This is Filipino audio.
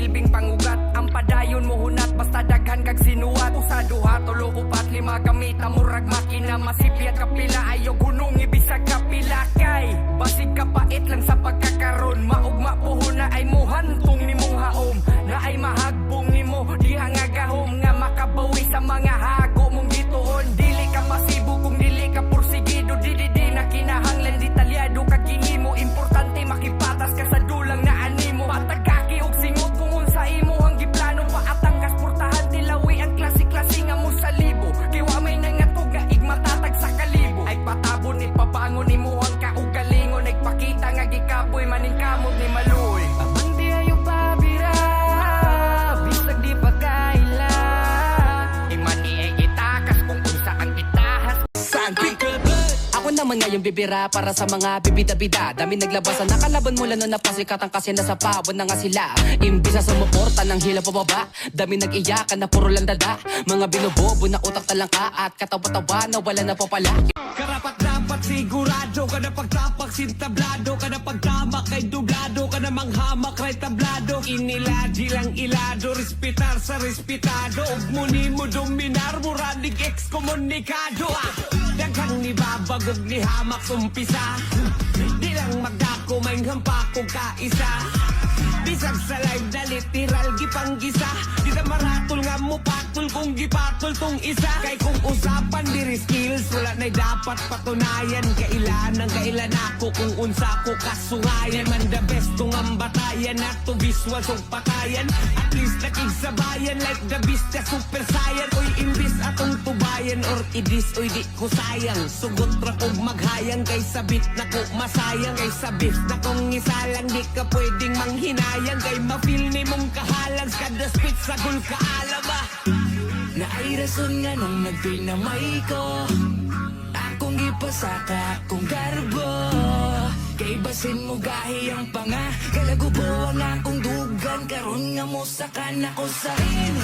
silbing pangugat. Ang padayon mo hunat basta daghan kag sinuwat. Usa duha tulo upat lima gamit murag makina. Masipyat kapila ayo gunong ibisag kapila kay basig kapait lang sa pagkakaroon. Maugma puhuna ay muhantong nimong haom. Na ay mahagbong nimo diha nga gahom nga makabawi sa mga hago mong gituon. Dili ka pasibo kung dili ka porsigido. Di na kinahanglan detalyado kag gihimo. Importante makipatas ka sa dulang na animo. Patagkaki og singot kung unsa imo ang giplano. Paatang kas portahan tilawi ang klase-klase nga mo sa libo. Kiwa may nangatog nga igmatatag sa kalibo. Ay patabon ni pabangon nimo ang kaugalingon. Nagpakita nga gikapoy maning kamot ni Maluoy. Abang di ayo pabira bisag di pa kaila. Imani ay itakas kung unsa ang itahas. Ako naman ngayong bibira para sa mga bibida-bida. Dami naglabasan, nakalaban mula nun napasikatan kasi nasa pawon na nga sila. Imbisa sumuporta ng hila pababa, dami nag-iyakan na puro lang dada. Mga binubobo na utak talangka at katawa-tawa na wala na po pala. Karapat dapat sigurado ka na pagtapak sintablado ka na pagtamak kay dublado ka na manghamak kay tablado. Iniladji lang ilado, respitar sa respetado. Og muni mo dominar, muradig ekskomunikado. Daghang ni babagog ni hamak sumpisa. Di lang magdako may hampakog kaisa. Bisag sa live na literal gipanggisa. Di na maratol nga mo patol kung gipatol tong isa. Kay kung usapan diri skills wala na'y dapat patunayan. Kailan ako kung unsa ko kasungayan. Man the best kung ang batayan at to visual song patayan. At least nakigsabayan like the beast ka super saiyan. Oy imbis atong tubayan or idis oy di ko sayang. Sugot ra kog maghayang kay sabit na ko masayang. Kay sabit na kong isalang di ka pwedeng manghinayang. Kay mafeel ni mong kahalang kada spit sa gul kaalaba. Na ay rason nga nung nagpinamay ko, akong ipasaka akong garbo. Kay basin mo gahi ang panga, kalagubo ang akong dugan. Karon nga mo sakan ako sa rin.